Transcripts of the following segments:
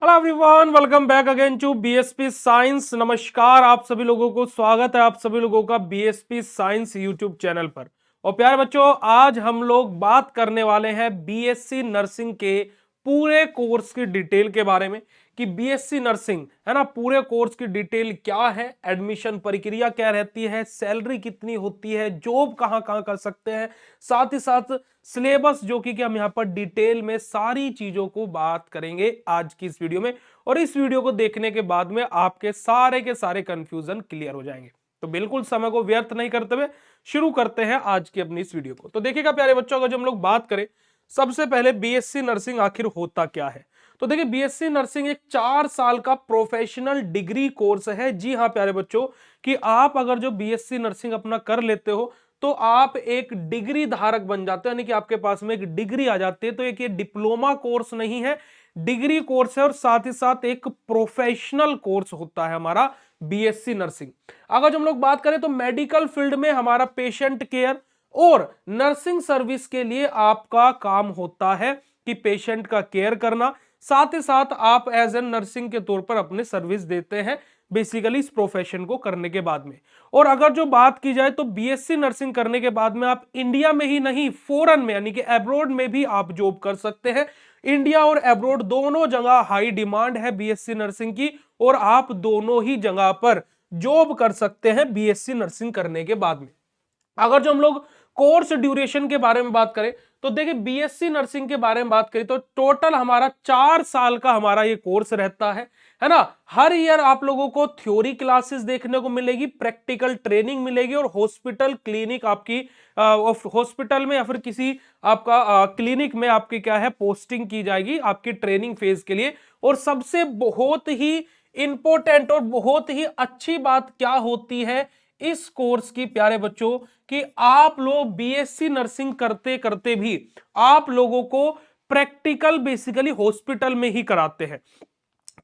Hello everyone, welcome back again to BSP science. नमस्कार, आप सभी लोगों को स्वागत है आप सभी लोगों का बीएसपी साइंस यूट्यूब चैनल पर। और प्यारे बच्चों, आज हम लोग बात करने वाले हैं बीएससी नर्सिंग के पूरे कोर्स की डिटेल के बारे में कि बीएससी नर्सिंग है ना, पूरे कोर्स की डिटेल क्या है, एडमिशन प्रक्रिया क्या रहती है, सैलरी कितनी होती है, जॉब कहां कहां कर सकते हैं, साथ ही साथ सिलेबस जो कि हम यहां पर डिटेल में सारी चीजों को बात करेंगे आज की इस वीडियो में। और इस वीडियो को देखने के बाद में आपके सारे के सारे कंफ्यूजन क्लियर हो जाएंगे। तो बिल्कुल समय को व्यर्थ नहीं करते हुए शुरू करते हैं आज की अपनी इस वीडियो को। तो देखिएगा प्यारे बच्चों, अगर हम लोग बात करें सबसे पहले बीएससी नर्सिंग आखिर होता क्या है, तो देखिए बीएससी नर्सिंग एक 4 साल का प्रोफेशनल डिग्री कोर्स है। जी हाँ प्यारे बच्चों, कि आप अगर जो बीएससी नर्सिंग अपना कर लेते हो तो आप एक डिग्री धारक बन जाते हो, यानी कि आपके पास में एक डिग्री आ जाती है। तो एक ये डिप्लोमा कोर्स नहीं है, डिग्री कोर्स है, और साथ ही साथ एक प्रोफेशनल कोर्स होता है हमारा बीएससी नर्सिंग। अगर जो हम लोग बात करें तो मेडिकल फील्ड में हमारा पेशेंट केयर और नर्सिंग सर्विस के लिए आपका काम होता है कि पेशेंट का केयर करना, साथ ही साथ आप एज एन नर्सिंग के तौर पर अपने सर्विस देते हैं बेसिकली इस प्रोफेशन को करने के बाद में। और अगर जो बात की जाए तो बीएससी नर्सिंग करने के बाद में आप इंडिया में ही नहीं, फॉरेन में यानी कि अब्रॉड में भी आप जॉब कर सकते हैं। इंडिया और अब्रॉड दोनों जगह हाई डिमांड है बीएससी नर्सिंग की, और आप दोनों ही जगह पर जॉब कर सकते हैं बीएससी नर्सिंग करने के बाद में। अगर जो हम लोग कोर्स ड्यूरेशन के बारे में बात करें तो देखिए बीएससी नर्सिंग के बारे में बात करें तो टोटल हमारा 4 साल का हमारा ये कोर्स रहता है ना। हर ईयर आप लोगों को थ्योरी क्लासेस देखने को मिलेगी, प्रैक्टिकल ट्रेनिंग मिलेगी, और हॉस्पिटल क्लिनिक आपकी हॉस्पिटल में या फिर किसी आपका क्लिनिक में आपकी क्या है पोस्टिंग की जाएगी आपकी ट्रेनिंग फेज के लिए। और सबसे बहुत ही इंपॉर्टेंट और बहुत ही अच्छी बात क्या होती है इस कोर्स की प्यारे बच्चों, कि आप लोग बीएससी नर्सिंग करते करते भी आप लोगों को प्रैक्टिकल बेसिकली हॉस्पिटल में ही कराते हैं,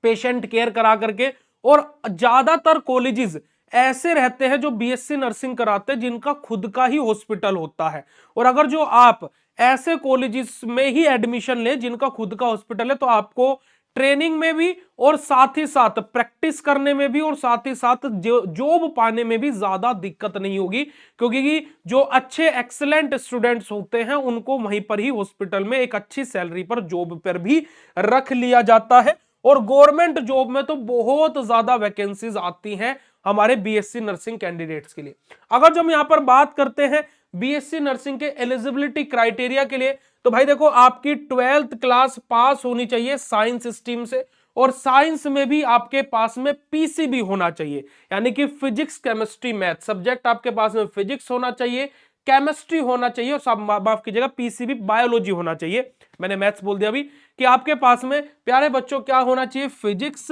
पेशेंट केयर करा करके। और ज्यादातर कॉलेजेस ऐसे रहते हैं जो बीएससी नर्सिंग कराते हैं जिनका खुद का ही हॉस्पिटल होता है। और अगर जो आप ऐसे कॉलेजेस में ही एडमिशन ले जिनका खुद का हॉस्पिटल है तो आपको ट्रेनिंग में भी और साथ ही साथ प्रैक्टिस करने में भी और साथ ही साथ जॉब पाने में भी ज्यादा दिक्कत नहीं होगी, क्योंकि जो अच्छे एक्सीलेंट स्टूडेंट्स होते हैं उनको वहीं पर ही हॉस्पिटल में एक अच्छी सैलरी पर जॉब पर भी रख लिया जाता है। और गवर्नमेंट जॉब में तो बहुत ज्यादा वैकेंसीज आती हैं हमारे बीएससी नर्सिंग कैंडिडेट्स के लिए। अगर जो हम यहां पर बात करते हैं बीएससी नर्सिंग के एलिजिबिलिटी क्राइटेरिया के लिए, तो भाई देखो आपकी 12th क्लास पास होनी चाहिए साइंस स्ट्रीम से, और साइंस में भी आपके पास में पीसीबी होना चाहिए, यानी कि फिजिक्स केमिस्ट्री मैथ सब्जेक्ट आपके पास में फिजिक्स होना चाहिए, केमिस्ट्री होना चाहिए, और माफ कीजिएगा पीसीबी बायोलॉजी होना चाहिए। मैंने मैथ्स बोल दिया अभी, कि आपके पास में प्यारे बच्चों क्या होना चाहिए, फिजिक्स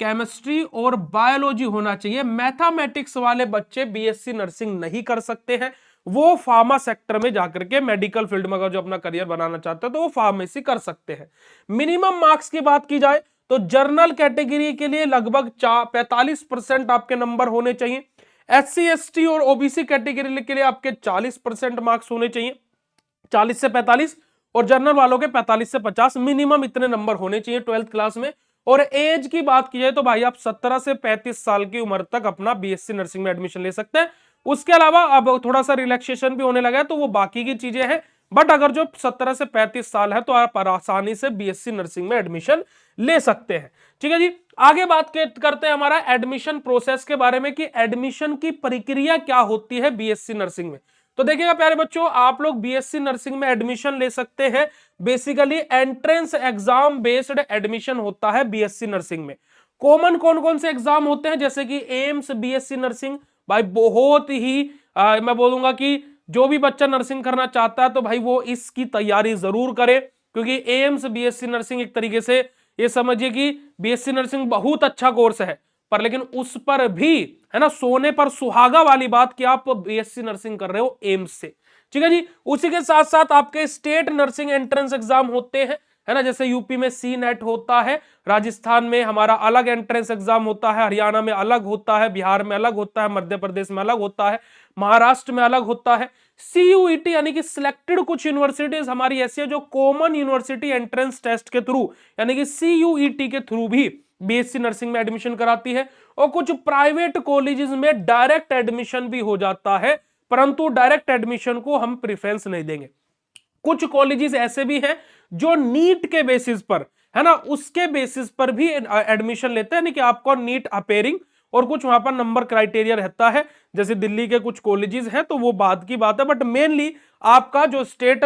केमिस्ट्री और बायोलॉजी होना चाहिए। मैथमेटिक्स वाले बच्चे बीएससी नर्सिंग नहीं कर सकते हैं, वो फार्मा सेक्टर में जाकर के मेडिकल फील्ड में अगर जो अपना करियर बनाना चाहते हैं तो वो फार्मेसी कर सकते हैं। मिनिमम मार्क्स की बात की जाए तो जर्नल कैटेगरी के लिए लगभग 45% आपके नंबर होने चाहिए, एससी एसटी और ओबीसी कैटेगरी के लिए आपके 40% मार्क्स होने चाहिए, 40 से 45, और जनरल वालों के 45 से 50 मिनिमम इतने नंबर होने चाहिए 12th क्लास में। और एज की बात की जाए तो भाई आप 17 से 35 साल की उम्र तक अपना बीएससी नर्सिंग में एडमिशन ले सकते हैं। उसके अलावा अब थोड़ा सा रिलैक्सेशन भी होने लगा है तो वो बाकी की चीजें हैं, बट अगर जो 17 से 35 साल है तो आप आसानी से बीएससी नर्सिंग में एडमिशन ले सकते हैं। ठीक है जी, आगे बात करते हैं हमारा एडमिशन प्रोसेस के बारे में कि एडमिशन की प्रक्रिया क्या होती है बीएससी नर्सिंग में। तो देखिएगा प्यारे बच्चों, आप लोग बीएससी नर्सिंग में एडमिशन ले सकते हैं, basically entrance exam based admission होता है बीएससी नर्सिंग में। कॉमन कौन कौन से एग्जाम होते हैं, जैसे कि एम्स बीएससी नर्सिंग, भाई बहुत ही मैं बोलूंगा कि जो भी बच्चा नर्सिंग करना चाहता है तो भाई वो इसकी तैयारी जरूर करे, क्योंकि एम्स बीएससी नर्सिंग एक तरीके से ये समझिए कि बीएससी नर्सिंग बहुत अच्छा कोर्स है, पर लेकिन उस पर भी है ना सोने पर सुहागा वाली बात कि आप बीएससी नर्सिंग कर रहे हो एम्स से। ठीक है जी, उसी के साथ साथ आपके स्टेट नर्सिंग एंट्रेंस एग्जाम होते हैं, है ना, जैसे यूपी में सी नेट होता है, राजस्थान में हमारा अलग एंट्रेंस एग्जाम होता है, हरियाणा में अलग होता है, बिहार में अलग होता है, मध्य प्रदेश में अलग होता है, महाराष्ट्र में अलग होता है। CUET यानी कि सिलेक्टेड कुछ यूनिवर्सिटीज हमारी ऐसी है जो कॉमन यूनिवर्सिटी एंट्रेंस टेस्ट के थ्रू यानी कि CUET के थ्रू भी BSc नर्सिंग में एडमिशन कराती है। और कुछ प्राइवेट कॉलेजेस में डायरेक्ट एडमिशन भी हो जाता है, परंतु डायरेक्ट एडमिशन को हम प्रेफरेंस नहीं देंगे। कुछ कॉलेजेस ऐसे भी हैं जो नीट के बेसिस पर, है ना, उसके बेसिस पर भी एडमिशन लेते हैं, यानी कि आपको नीट अपेयरिंग और कुछ वहां पर नंबर क्राइटेरिया रहता है। जैसे दिल्ली के कुछ कॉलेजेस हैं तो वो बाद की बात है, बट मेनली आपका जो स्टेट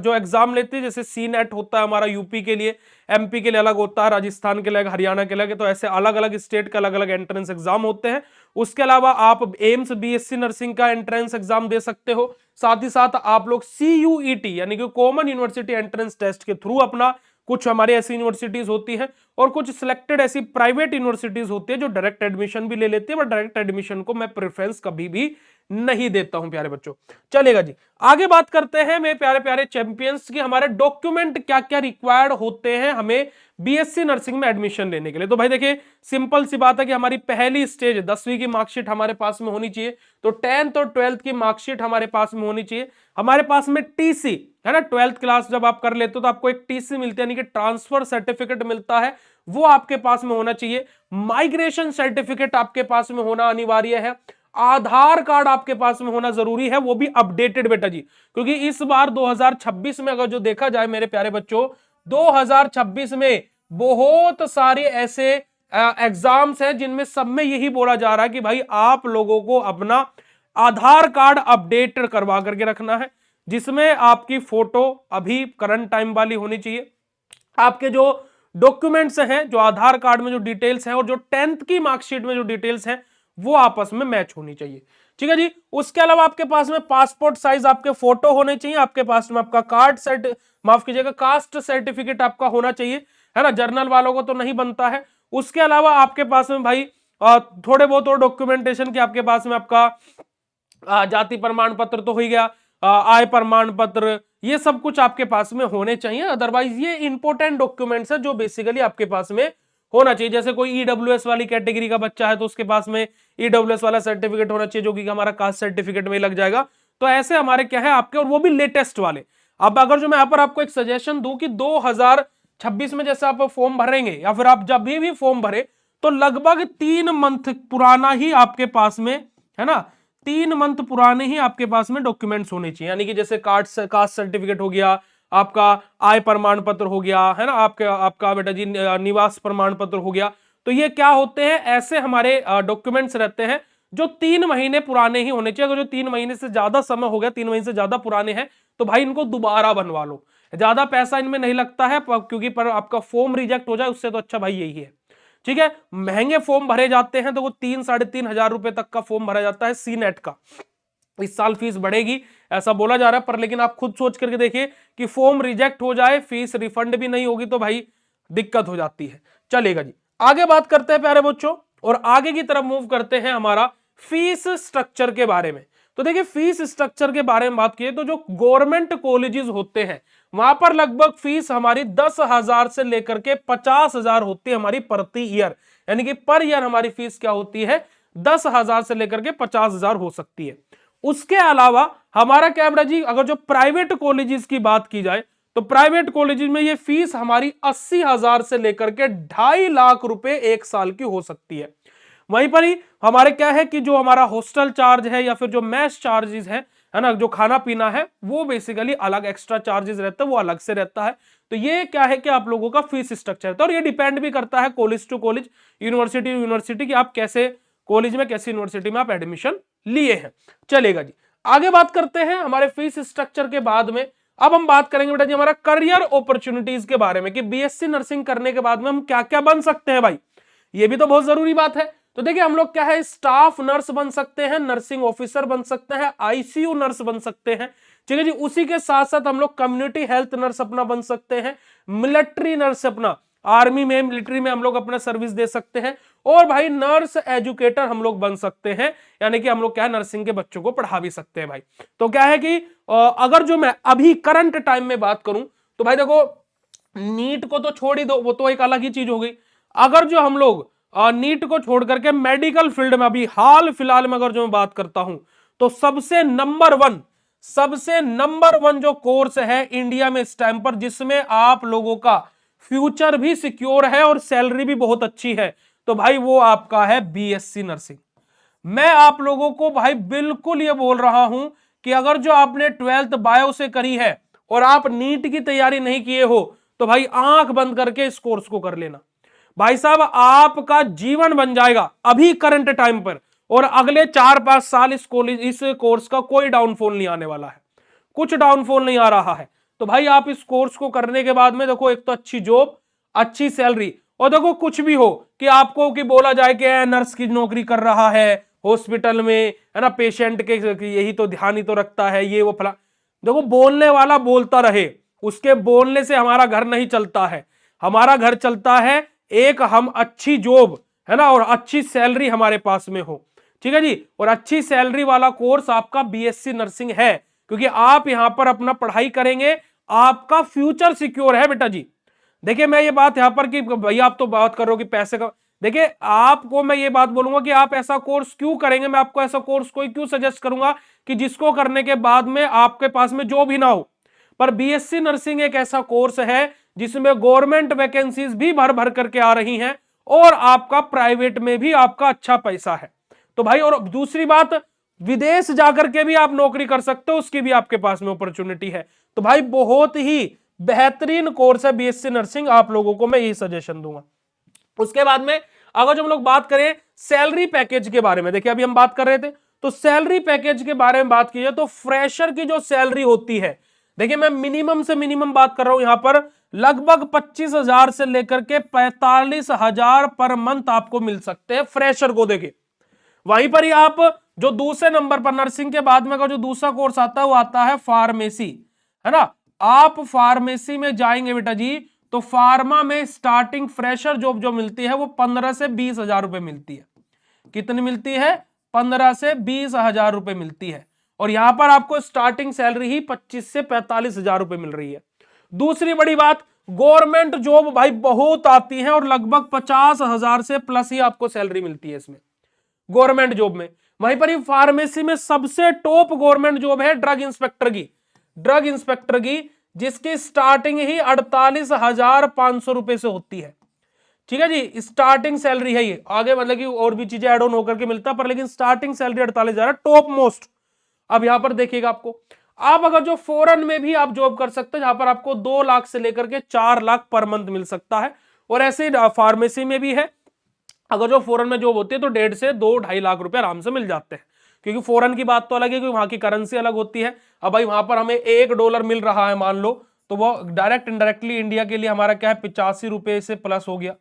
जो एग्जाम लेते हैं, जैसे सी नेट होता है हमारा यूपी के लिए, MP के लिए अलग होता है, राजस्थान के लिए अलग, हरियाणा के अलग, तो ऐसे अलग अलग स्टेट का अलग अलग एंट्रेंस एग्जाम होते हैं। उसके अलावा आप एम्स BSc नर्सिंग का एंट्रेंस एग्जाम दे सकते हो। साथ ही साथ आप लोग CUET यानी कि कॉमन यूनिवर्सिटी एंट्रेंस टेस्ट के थ्रू अपना, कुछ हमारी ऐसी यूनिवर्सिटीज होती हैं और कुछ सिलेक्टेड ऐसी प्राइवेट यूनिवर्सिटीज होती है जो डायरेक्ट एडमिशन भी ले लेती है, बट डायरेक्ट एडमिशन को मैं प्रेफरेंस कभी भी नहीं देता हूं प्यारे बच्चों। चलेगा जी, आगे बात करते हैं मेरे प्यारे प्यारे चैंपियंस की, हमारे डॉक्यूमेंट क्या क्या रिक्वायर्ड होते हैं हमें BSc नर्सिंग में एडमिशन लेने के लिए। तो भाई देखिए, सिंपल सी बात है कि हमारी पहली स्टेज 10वीं की मार्कशीट हमारे पास में होनी चाहिए, तो 10th और 12th की मार्कशीट हमारे पास में होनी चाहिए। हमारे पास में TC, है ना, 12th क्लास जब आप कर लेते हो तो आपको एक TC मिलती है, यानी कि ट्रांसफर सर्टिफिकेट मिलता है, वो आपके पास में होना चाहिए। माइग्रेशन सर्टिफिकेट आपके पास में होना अनिवार्य है। आधार कार्ड आपके पास में होना जरूरी है, वो भी अपडेटेड बेटा जी, क्योंकि इस बार 2026 में अगर जो देखा जाए मेरे प्यारे बच्चों, 2026 में बहुत सारे ऐसे एग्जाम्स हैं जिनमें सब में यही बोला जा रहा है कि भाई आप लोगों को अपना आधार कार्ड अपडेट करवा करके रखना है, जिसमें आपकी फोटो अभी करंट टाइम वाली होनी चाहिए, आपके जो डॉक्यूमेंट्स हैं, जो आधार कार्ड में जो डिटेल्स हैं और जो 10th की मार्कशीट में जो डिटेल्स हैं वो आपस में मैच होनी चाहिए। ठीक है जी। उसके अलावा आपके पास में पासपोर्ट साइज आपके फोटो होने चाहिए, आपके पास में आपका माफ कीजिएगा, कास्ट सर्टिफिकेट आपका होना चाहिए, है ना, जर्नल वालों को तो नहीं बनता है। उसके अलावा आपके पास में भाई थोड़े बहुत और डॉक्यूमेंटेशन की आपके पास में आपका जाति प्रमाण पत्र तो हो ही गया, आय प्रमाण पत्र, ये सब कुछ आपके पास में होने चाहिए। अदरवाइज ये इंपॉर्टेंट डॉक्यूमेंट्स है जो बेसिकली आपके पास में होना चाहिए। जैसे कोई EWS वाली कैटेगरी का बच्चा है तो उसके पास में EWS वाला सर्टिफिकेट होना चाहिए, जो कि हमारा कास्ट सर्टिफिकेट में लग जाएगा। तो ऐसे हमारे क्या है आपके, और वो भी लेटेस्ट वाले। अब अगर जो मैं यहाँ पर आपको एक सजेशन दूं कि 2026 में जैसे आप फॉर्म भरेंगे या फिर आप जब भी फॉर्म भरे, तो लगभग 3 मंथ पुराना ही आपके पास में, है ना, 3 मंथ पुराने ही आपके पास में डॉक्यूमेंट्स होने चाहिए। यानी कि जैसे कास्ट सर्टिफिकेट हो गया, आपका आय प्रमाण पत्र हो गया, है ना, आपका बेटा जी निवास प्रमाण पत्र हो गया। तो ये क्या होते हैं, ऐसे हमारे डॉक्यूमेंट्स रहते हैं जो 3 महीने पुराने ही होने चाहिए। अगर जो 3 महीने से ज्यादा समय हो गया, 3 महीने से ज्यादा पुराने हैं, तो भाई इनको दोबारा बनवा लो। ज्यादा पैसा इनमें नहीं लगता है, क्योंकि पर आपका फॉर्म रिजेक्ट हो जाए उससे तो अच्छा भाई यही है। ठीक है, महंगे फॉर्म भरे जाते हैं तो वो 3-3.5 हजार रुपए तक का फॉर्म भरा जाता है सी नेट का। इस साल फीस बढ़ेगी ऐसा बोला जा रहा है, पर लेकिन आप खुद सोच करके देखिए कि फॉर्म रिजेक्ट हो जाए, फीस रिफंड भी नहीं होगी तो भाई दिक्कत हो जाती है। चलेगा जी, आगे बात करते हैं प्यारे बच्चों, और आगे की तरफ मूव करते हैं हमारा फीस स्ट्रक्चर के बारे में। तो देखिए, फीस स्ट्रक्चर के बारे में बात किए तो जो गवर्नमेंट कॉलेजेस होते हैं वहां पर लगभग फीस हमारी 10,000 से लेकर के 50,000 होती है हमारी प्रति ईयर। यानी कि पर ईयर हमारी फीस क्या होती है, 10,000 से लेकर के 50,000 हो सकती है। उसके अलावा हमारा क्या बेटा जी, अगर जो प्राइवेट कॉलेजेस की बात की जाए तो प्राइवेट कॉलेजेस में ये फीस हमारी 80,000 से लेकर के 2.5 लाख रुपए एक साल की हो सकती है। वहीं पर ही हमारे क्या है कि जो हमारा हॉस्टल चार्ज है या फिर जो मेस चार्जेस है ना, जो खाना पीना है वो बेसिकली अलग एक्स्ट्रा चार्जेस रहता है, वो अलग से रहता है। तो ये क्या है कि आप लोगों का फीस स्ट्रक्चर है, और ये डिपेंड भी करता है college to college, university to university की आप कैसे कॉलेज में कैसी यूनिवर्सिटी में आप एडमिशन लिए हैं। चलेगा जी, आगे बात करते हैं हमारे फीस स्ट्रक्चर के बाद में। अब हम बात करेंगे बेटा जी हमारा करियर अपॉर्चुनिटीज के बारे में कि BSc नर्सिंग करने के बाद में हम क्या क्या बन सकते हैं भाई, ये भी तो बहुत जरूरी बात है। तो देखिए, हम लोग क्या है, स्टाफ नर्स बन सकते हैं, नर्सिंग ऑफिसर बन सकते हैं, ICU नर्स बन सकते हैं। ठीक है जी, उसी के साथ साथ हम लोग कम्युनिटी हेल्थ नर्स अपना बन सकते हैं, मिलिट्री नर्स अपना, आर्मी में मिलिट्री में हम लोग अपना सर्विस दे सकते हैं, और भाई नर्स एजुकेटर हम लोग बन सकते हैं, यानी कि हम लोग क्या है नर्सिंग के बच्चों को पढ़ा भी सकते हैं भाई। तो क्या है कि अगर जो मैं अभी करंट टाइम में बात करूं तो भाई देखो, नीट को तो छोड़ ही दो, वो तो एक अलग ही चीज हो गई। अगर जो हम लोग नीट को छोड़ करके मेडिकल फील्ड में अभी हाल फिलहाल में अगर जो मैं बात करता हूं, तो सबसे नंबर 1 सबसे नंबर 1 जो कोर्स है इंडिया में इस टाइम पर, जिसमें आप लोगों का फ्यूचर भी सिक्योर है और सैलरी भी बहुत अच्छी है, तो भाई वो आपका है बीएससी नर्सिंग। मैं आप लोगों को भाई बिल्कुल ये बोल रहा हूं कि अगर जो आपने 12th बायो से करी है और आप नीट की तैयारी नहीं किए हो, तो भाई आंख बंद करके इस कोर्स को कर लेना। भाई साहब आपका जीवन बन जाएगा अभी करंट टाइम पर, और अगले 4-5 साल इस कोर्स का कोई डाउनफॉल नहीं आने वाला है, कुछ डाउनफॉल नहीं आ रहा है। तो भाई आप इस कोर्स को करने के बाद में देखो, एक तो अच्छी जॉब, अच्छी सैलरी, और देखो कुछ भी हो कि आपको कि बोला जाए कि नर्स की नौकरी कर रहा है हॉस्पिटल में, है ना, पेशेंट के यही तो ध्यान ही तो रखता है, ये वो फला, देखो बोलने वाला बोलता रहे, उसके बोलने से हमारा घर नहीं चलता है। हमारा घर चलता है एक हम अच्छी जॉब, है ना, और अच्छी सैलरी हमारे पास में हो, ठीक है जी। और अच्छी सैलरी वाला कोर्स आपका बीएससी नर्सिंग है, क्योंकि आप यहां पर अपना पढ़ाई करेंगे, आपका फ्यूचर सिक्योर है बेटा जी। देखिए मैं ये बात यहां पर कि भैया आप तो बात कर रहे हो कि पैसे का, देखिए आपको मैं ये बात बोलूंगा कि आप ऐसा कोर्स क्यों करेंगे, मैं आपको ऐसा कोर्स कोई क्यों सजेस्ट करूंगा कि जिसको करने के बाद में आपके पास में जॉब ही ना हो। पर बीएससी नर्सिंग एक ऐसा कोर्स है जिसमें गवर्नमेंट वैकेंसीज भी भर भर करके आ रही हैं, और आपका प्राइवेट में भी आपका अच्छा पैसा है। तो भाई और दूसरी बात, विदेश जाकर के भी आप नौकरी कर सकते हो, उसकी भी आपके पास में अपॉर्चुनिटी है। तो भाई बहुत ही बेहतरीन कोर्स है बीएससी नर्सिंग, आप लोगों को मैं यही सजेशन दूंगा। उसके बाद में अगर जो हम लोग बात करें सैलरी पैकेज के बारे में, देखिए अभी हम बात कर रहे थे, तो सैलरी पैकेज के बारे में बात कीजिए तो फ्रेशर की जो सैलरी होती है, देखिए मैं मिनिमम से मिनिमम बात कर रहा हूं यहां पर, लगभग 25,000 से लेकर के 45,000 पर मंथ आपको मिल सकते हैं फ्रेशर को। देखिए वहीं पर ही आप जो दूसरे नंबर पर नर्सिंग के बाद में का जो दूसरा कोर्स आता है वो आता है फार्मेसी, है ना। आप फार्मेसी में जाएंगे बेटा जी, तो फार्मा में स्टार्टिंग फ्रेशर जॉब जो मिलती है वो 15 से 20,000 रुपए मिलती है। कितनी मिलती है? 15 से 20,000 रुपए मिलती है। और यहां पर आपको स्टार्टिंग सैलरी ही 25 से 45,000 रुपए मिल रही है। दूसरी बड़ी बात, गवर्नमेंट जॉब भाई बहुत आती है, और लगभग 50,000 से प्लस ही आपको सैलरी मिलती है इसमें, गवर्नमेंट जॉब में। वहीं पर ही फार्मेसी में सबसे टॉप गवर्नमेंट जॉब है ड्रग इंस्पेक्टर की, ड्रग इंस्पेक्टर की, जिसकी स्टार्टिंग ही 48,500 रुपए से होती है, ठीक है जी। स्टार्टिंग सैलरी है ये, आगे मतलब कि और भी चीजें एड ऑन होकर के मिलता है, पर लेकिन स्टार्टिंग सैलरी 48,000 टॉप मोस्ट। अब यहां पर देखिएगा आपको, आप अगर जो फॉरेन में भी आप जॉब कर सकते हैं, जहां पर आपको 2 लाख से लेकर के 4 लाख पर मंथ मिल सकता है, और ऐसे फार्मेसी में भी है। अगर जो फॉरेन में जॉब होती है तो 1.5 से 2-2.5 लाख रुपए आराम से मिल जाते हैं, क्योंकि फॉरेन की बात तो अलग है, क्योंकि वहां की करेंसी अलग होती है। अब भाई वहां पर हमें $1 मिल रहा है मान लो, तो वो डायरेक्ट इनडायरेक्टली इंडिया के लिए हमारा क्या है, 85 रुपए से प्लस हो गया,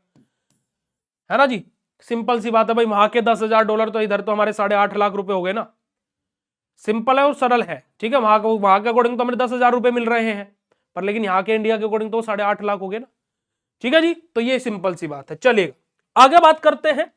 है ना जी। सिंपल सी बात है भाई, वहां के $10,000 तो इधर तो हमारे 8.5 लाख रुपए हो गए ना। सिंपल है और सरल है, ठीक है। वहां के अकॉर्डिंग तो हमें 10,000 रुपए मिल रहे हैं, पर लेकिन यहाँ के इंडिया के अकॉर्डिंग तो 8.5 लाख हो गए ना, ठीक है जी। तो ये सिंपल सी बात है। चलिएगा आगे बात करते हैं,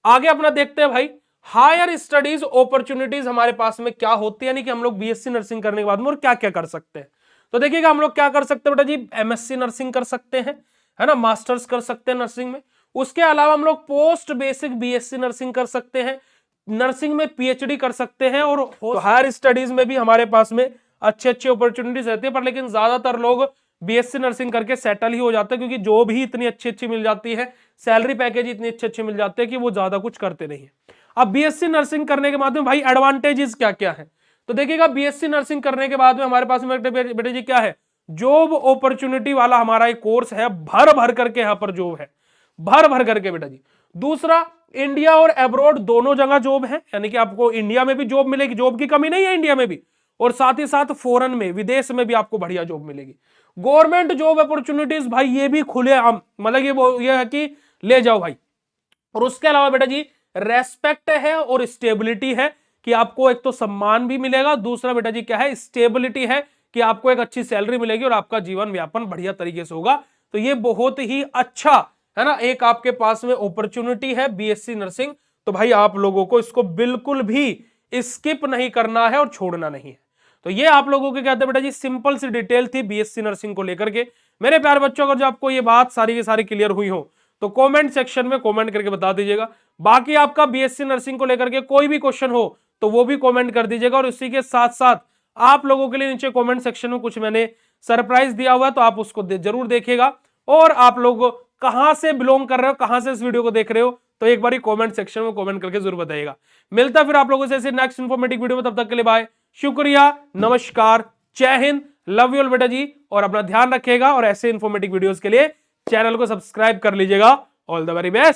आगे अपना देखते हैं भाई हायर स्टडीज अपॉर्चुनिटीज हमारे पास में क्या होती है, यानी कि हम लोग बीएससी नर्सिंग करने के बाद में और क्या क्या कर सकते हैं। तो देखिएगा हम लोग क्या कर सकते हैं बेटा जी, एमएससी नर्सिंग कर सकते हैं, है ना, मास्टर्स कर सकते हैं नर्सिंग में। उसके अलावा हम लोग पोस्ट बेसिक बीएससी नर्सिंग कर सकते हैं, नर्सिंग में पीएचडी कर सकते हैं, और तो हायर स्टडीज में भी हमारे पास में अच्छे अच्छे अपॉर्चुनिटीज रहती है। पर लेकिन ज्यादातर लोग बीएससी नर्सिंग करके सेटल ही हो जाते हैं, क्योंकि जॉब ही इतनी अच्छी अच्छी मिल जाती है, सैलरी पैकेज इतनी अच्छे अच्छे मिल जाते हैं कि वो ज्यादा कुछ करते नहीं है। अब बीएससी नर्सिंग करने के बाद में भाई एडवांटेजेस क्या क्या है, तो देखिएगा बीएससी नर्सिंग करने के बाद में हमारे पास में बेटे जी क्या है, जॉब अपॉर्चुनिटी वाला हमारा एक कोर्स है, भर भर करके यहां पर जॉब है, भर भर करके बेटा जी। दूसरा, इंडिया और अब्रॉड दोनों जगह जॉब है, यानी कि आपको इंडिया में भी जॉब मिलेगी, जॉब की कमी नहीं है इंडिया में भी, और साथ ही साथ फॉरेन में विदेश में भी आपको बढ़िया जॉब मिलेगी। गवर्नमेंट जॉब अपॉर्चुनिटीज भाई ये भी खुले आम, मतलब ये है कि ले जाओ भाई। और उसके अलावा बेटा जी रेस्पेक्ट है और स्टेबिलिटी है, कि आपको एक तो सम्मान भी मिलेगा, दूसरा बेटा जी क्या है, स्टेबिलिटी है, कि आपको एक अच्छी सैलरी मिलेगी और आपका जीवन व्यापन बढ़िया तरीके से होगा। तो ये बहुत ही अच्छा है ना, एक आपके पास में अपॉर्चुनिटी है बीएससी नर्सिंग। तो भाई आप लोगों को इसको बिल्कुल भी स्किप नहीं करना है और छोड़ना नहीं है। तो ये आप लोगों के कहते हैं बेटा जी सिंपल सी डिटेल थी बीएससी नर्सिंग को लेकर के। मेरे प्यारे बच्चों, अगर जो आपको ये बात सारी की सारी क्लियर हुई हो तो कमेंट सेक्शन में कमेंट करके बता दीजिएगा। बाकी आपका बीएससी नर्सिंग को लेकर के कोई भी क्वेश्चन हो तो वो भी कमेंट कर दीजिएगा, और इसी के साथ साथ आप लोगों के लिए नीचे कमेंट सेक्शन में कुछ मैंने सरप्राइज दिया हुआ है, तो आप उसको जरूर देखिएगा। और आप लोग कहां से बिलोंग कर रहे हो, कहां से इस वीडियो को देख रहे हो, तो एक बार कमेंट सेक्शन में कमेंट करके जरूर बताइएगा। मिलता फिर आप लोगों से ऐसे नेक्स्ट इंफॉर्मेटिव वीडियो में, तब तक के लिए बाय, शुक्रिया, नमस्कार, जय हिंद, लव यू ऑल बेटा जी। और अपना ध्यान रखिएगा और ऐसे इंफॉर्मेटिव वीडियोस के लिए चैनल को सब्सक्राइब कर लीजिएगा। All the very best.